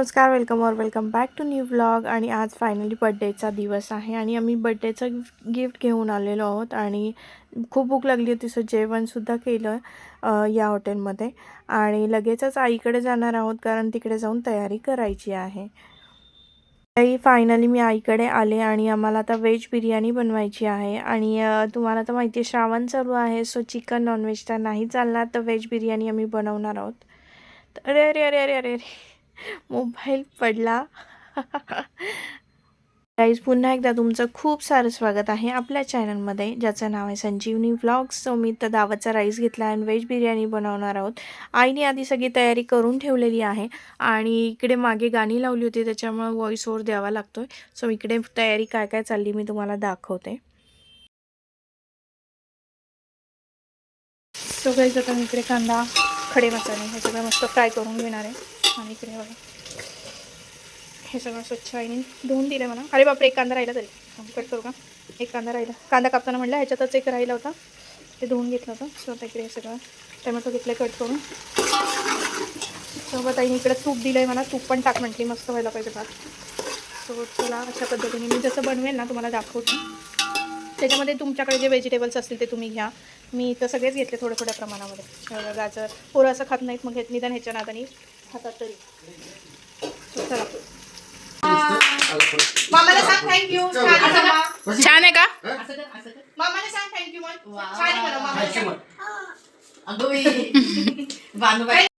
नमस्कार, welcome back to new vlog. आणि आज फायनली बड्डेचा दिवस आहे आणि आम्ही बड्डेचं गिफ्ट घेऊन आलेलो आहोत आणि खूप भूक लागली होती, सो जेवणसुद्धा केलं या हॉटेलमध्ये आणि लगेचच आईकडे जाणार आहोत कारण तिकडे जाऊन तयारी करायची आहे. फायनली मी आईकडे आले आणि आम्हाला आता व्हेज बिर्याणी बनवायची आहे आणि तुम्हाला तर माहिती आहे श्रावण चालू आहे, सो चिकन नॉनव्हेज तर नाही चालणार, तर व्हेज बिर्याणी आम्ही बनवणार आहोत. अरे अरे अरे अरे अरे मोबाईल पडला. गाईज, पुन्हा एकदा तुमचं खूप सारं स्वागत आहे आपल्या चॅनलमध्ये, ज्याचं नाव आहे संजीवनी व्लॉग्स. सो मी तर दावतचा राईस घेतला आणि व्हेज बिर्याणी बनवणार आहोत. आईने आधी सगळी तयारी करून ठेवलेली आहे आणि इकडे मागे गाणी लावली होती, त्याच्यामुळे व्हॉइस ओव्हर द्यावा लागतोय. सो इकडे तयारी काय काय चालली मी तुम्हाला दाखवते. सो गाईज, आता मी इकडे कांदा, खडे मसाले हे सगळं मस्त फ्राय करून घेणार आहे. आणि इकडे बघा हे सगळं स्वच्छ आईने धुवून दिलं मला. अरे बापरे, एक कांदा राहिला तरी कट करू का? एक कांदा राहिला, कांदा कापताना म्हटलं ह्याच्यातच एक राहिला होता, ते धुवून घेतलं होतं. सो आता इकडे हे सगळं टोमॅटो घेतलं कट करून. सोबत आईने इकडे तूप दिलं आहे मला, तूप पण टाक म्हटली, मस्त व्हायला पाहिजे भात. सो चला अशा पद्धतीने मी जसं बनवेल ना तुम्हाला दाखवते. त्याच्यामध्ये तुमच्याकडे जे व्हेजिटेबल्स असतील ते तुम्ही घ्या. मी तर सगळेच घेतले थोड्या थोड्या प्रमाणामध्ये. गाजर पोरं असं खात नाहीत, मग निदान ह्याच्या नादानी खातात तरी. चला, मामाला सांग थँक्यू. छान आहे का? मामाला सांग थँक्यू.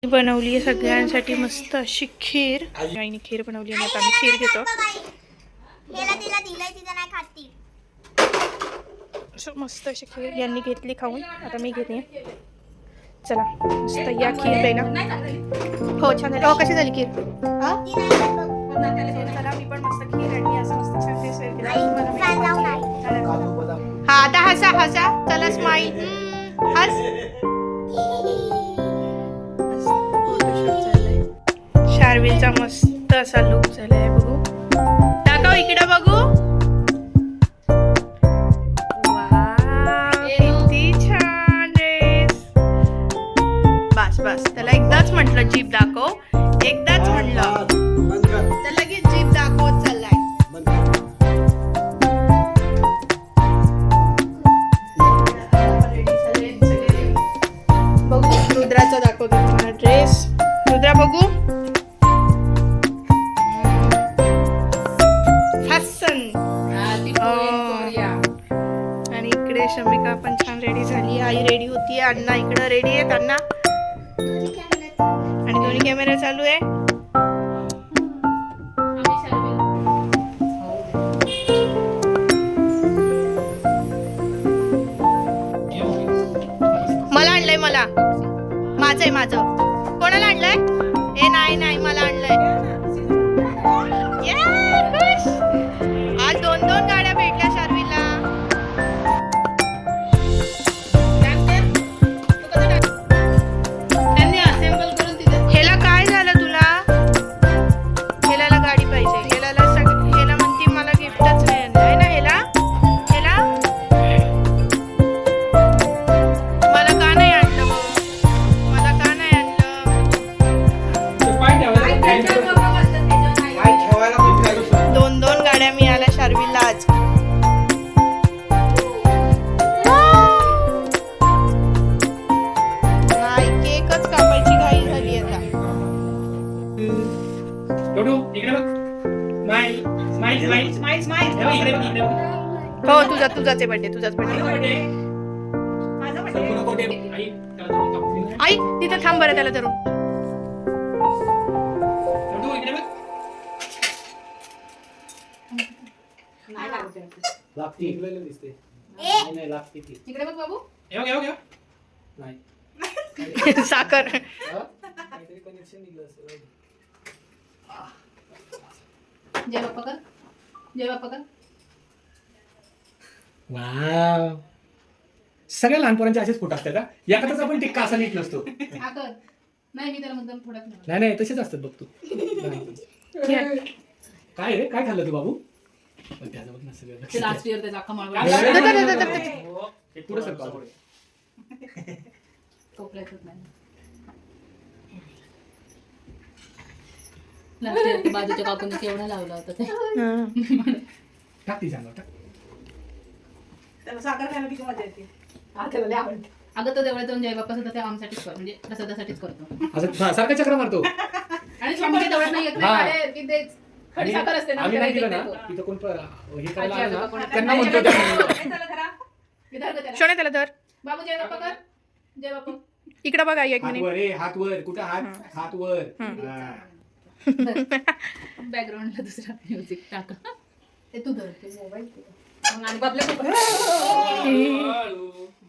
बनवली आहे सगळ्यांसाठी मस्त अशी खीर. आईने खीर बनवली आणि आता आम्ही खीर घेतो. मस्त अशी खीर यांनी घेतली खाऊन, आता मी घेते. चला मस्त या खीर प्यायला. हो छान झाली. हो कशी झाली खीर? चला मी पण मस्त खीर आणि असं मस्त छान टेस्ट केला. हा आता हसा हसा, चला स्माईल, हस. शार्विलचा मस्त असा लुक झालाय, बघू दाखव इकडे बघू. बस त्याला एकदाच म्हटलं जीभ दाखव, एकदाच म्हटलं तर लगेच जीभ दाखवत चाललाय. बघू रुद्राचा दाखवतो तुम्हाला ड्रेस. रुद्रा बघू, हसन. आणि इकडे शमिका पण छान रेडी झाली, आई रेडी होती, अण्णा इकडे रेडी आहेत. अण्णा आणि दोन्ही कॅमेरा चालू आहे. मला आणलंय, मला माझं आहे, माझं. कोणाला आणलंय? ए नाही नाही, मला आणलंय. खुश. आज 2-2 गाड्या भेटल्या शार्वीला. हेला काय झालं तुला? हेला गाडी पाहिजे. हेला म्हणती मला गिफ्टच नाही आहे ना. हेला मला का नाही आणलं? मला का नाही आणलं? 2-2 गाड्या मिळाल्या शार्वीला आज. केकच कापायची घाई झाली आता. हो तुझाच बर्थडे, तुझाच बर्थडे. आई तिथं थांब बरं, त्याला धरून. साखर. वाव, सगळ्या लहानपणांचे असेच फोटो असतात का? एखादाच आपण टिक्का असा नीट नसतो. नाही तसेच असतात बघ तू. काय रे, काय खाल्लं तू बाबू? लास्ट इयर त्याचा अख्खा माळवा पुढे सर कोपऱ्यातच नाही. लास्ट बाजूच्या काकूने केवढा लावला होता ते. हं. टाक ती सांगा टाक. त्याला साखर खायला किती मजा येते. अगं तो देवळात जाऊन जय बाप्पा सुद्धा ते आमसाठीच कर म्हणजे प्रसादासाठीच करतो. असं सारखं चक्र मारतो. आणि स्वामीच्या देवळात नाही येत हा. नाही अरे, की तेच खडी आणि साखर असते ना आम्ही नाही आमच्या दिलं घरी ना देतो. तिथं कोण हे करायला आजी आलं आजोबा ना कोण- त्यांना म्हणतो त्या चला खरा. हे धर गं त्याला. शोने त्याला धर. बाबू जय बाप्पा कर. जय बाप्पा. इकडं बघा एक हात मिनिट. वर हात वर कुठं हात वर हा. बॅकग्राऊंडला दुसरा म्युझिक टाका. ते तू धर ते मोबाईल आणि बाबल्या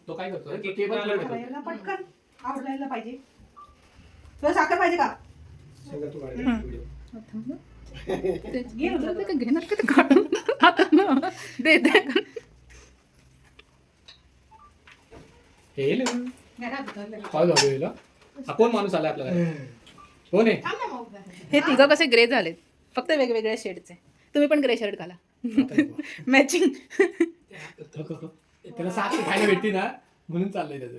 तो काय करतो केबल प्लेट होतो. याला पटकन आवडायला पाहिजे. तुला साखर पाहिजे का? सगळं तू काढ व्हिडिओ. घेणार का ते काढून हातानं? दे दे. हे ल. काय झालं याला? हा कोण माणूस आला आपल्याला? कोण आहे? हे तिघं कसे ग्रे झालेत फक्त वेगवेगळ्या शेडचे. तुम्ही पण ग्रे शर्ट घाला मॅचिंग. त्याला साखर खायला भेटते ना म्हणून चाललंय त्याचं.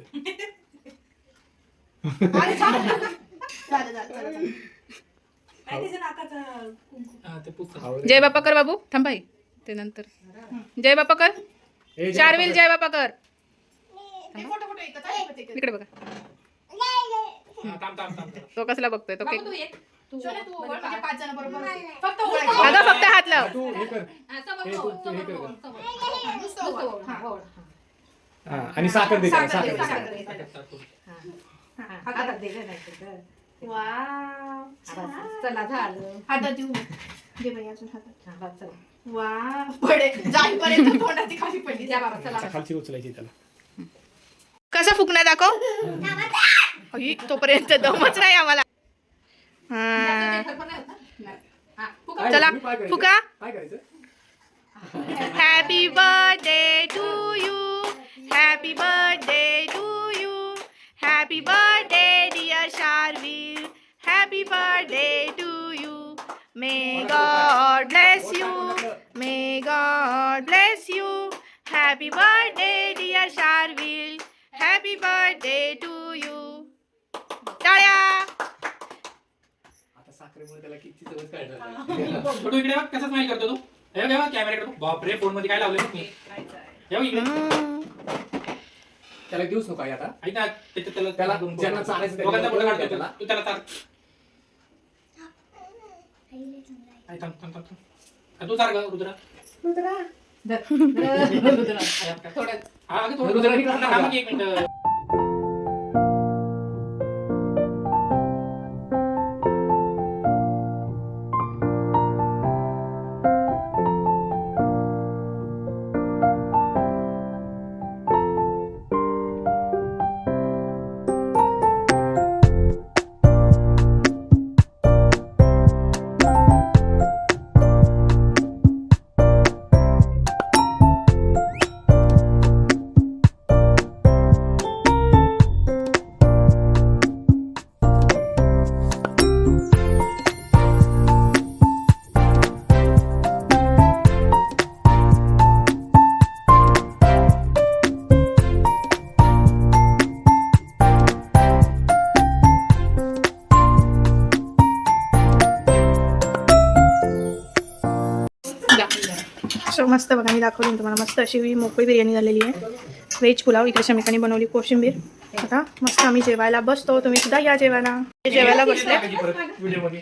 अरे चालेल. चालेल, चालेल, चालेल. काय तिच्या नाकाचं कुंकू. जय बाप्पा कर बाबू थांब भाई ते नंतर. जय बाप्पा कर. हे जे चारविल जय बाप्पा कर. हे फोटो फोटो एकच आहे, एकच आहे. इकडे बघा तो कसला बघतोय तो केक. शोने तू ओळ, म्हणजे 5 जण बरोबर होते. फक्त ओळायचं. अगं फक्त हात लाव. तू हे कर तू हे कर. नुसतं ओळ. हा, ओळ. हा, आणि साखर दे त्याला, साखर दे, साखर साखर दे. दे. हातात दे गं, नाही तर. वाव. चला झालं. हातात देऊ. दे बाई अजून हातात. हा, बस, चला. वाव. पडे जाईपर्यंत तोंडाची खाली पडली. द्या बाबा, चला. अच्छा, खालची उचलायची त्याला. कसा फुकणं दाखव. अई, तोपर्यंत दमच नाही आम्हाला. हा. खरं पण नाही होत ना? नाही. हा, फुका. काय चला, तुम्ही काय करायचं? फुका. काय करायचं? Happy birthday to you. Happy birthday to you. Happy birthday dear Sharvil. Happy birthday to you. May God bless you. May God bless you. Happy birthday dear Sharvil. Happy birthday to you. टाळ्या. आता साखरेमुळे त्याला किती सवय काढणार. फोटो इकडे बघ कसा smile करतो तू. हे बघ कॅमेराकडे बघ. बापरे फोन मध्ये काय लावलंय बघ मी. हे बघ इकडे. त्याला देऊच नको आई आता. ऐक ना त्याला त्याला ज्यांना चालायचं त्याला दोघांचा फोटो काढतो त्याला. तू त्याला चाल. आई, थांब थांब थांब थांब. तू सार ग रुद्रा. थोडं. हा अगं थोडं रुद्रानी रुद्रा काढ थांब ना. की 1 मिनिट. सो मस्त बघा मी दाखवली तुम्हाला मस्त अशी मोकळी बिर्याणी झालेली आहे. व्हेज पुलाव इकडे शमिकाने बनवली कोशिंबीर. आता मस्त आम्ही जेवायला बसतो. तुम्ही सुद्धा या जेवायला. जेवायला बसले. व्हिडिओ मध्ये.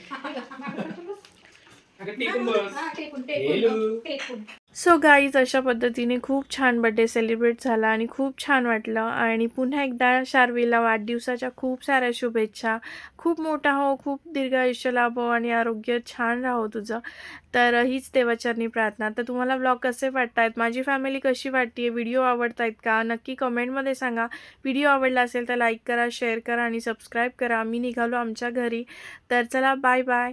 अगं टेकून बस. हा, टेकून, हेलो. टेकून, टेकून. सो गाईज अशा पद्धतीने खूप छान बड्डे सेलिब्रेट झाला आणि खूप छान वाटलं. आणि पुन्हा एकदा शार्वीला वाढदिवसाच्या खूप साऱ्या शुभेच्छा. खूप मोठा हो, खूप दीर्घ आयुष्य लाभो आणि आरोग्य छान राहो तुझं. तर हीच देवाचरणी प्रार्थना. तर तुम्हाला ब्लॉग कसे वाटतायत, माझी फॅमिली कशी वाटते, व्हिडिओ आवडतायत का, नक्की कमेंटमध्ये सांगा. व्हिडिओ आवडला असेल तर लाईक करा, शेअर करा आणि सबस्क्राईब करा. मी निघालो आमच्या घरी. तर चला बाय बाय.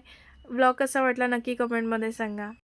ब्लॉग कसा वाटला नक्की कमेंटमध्ये सांगा.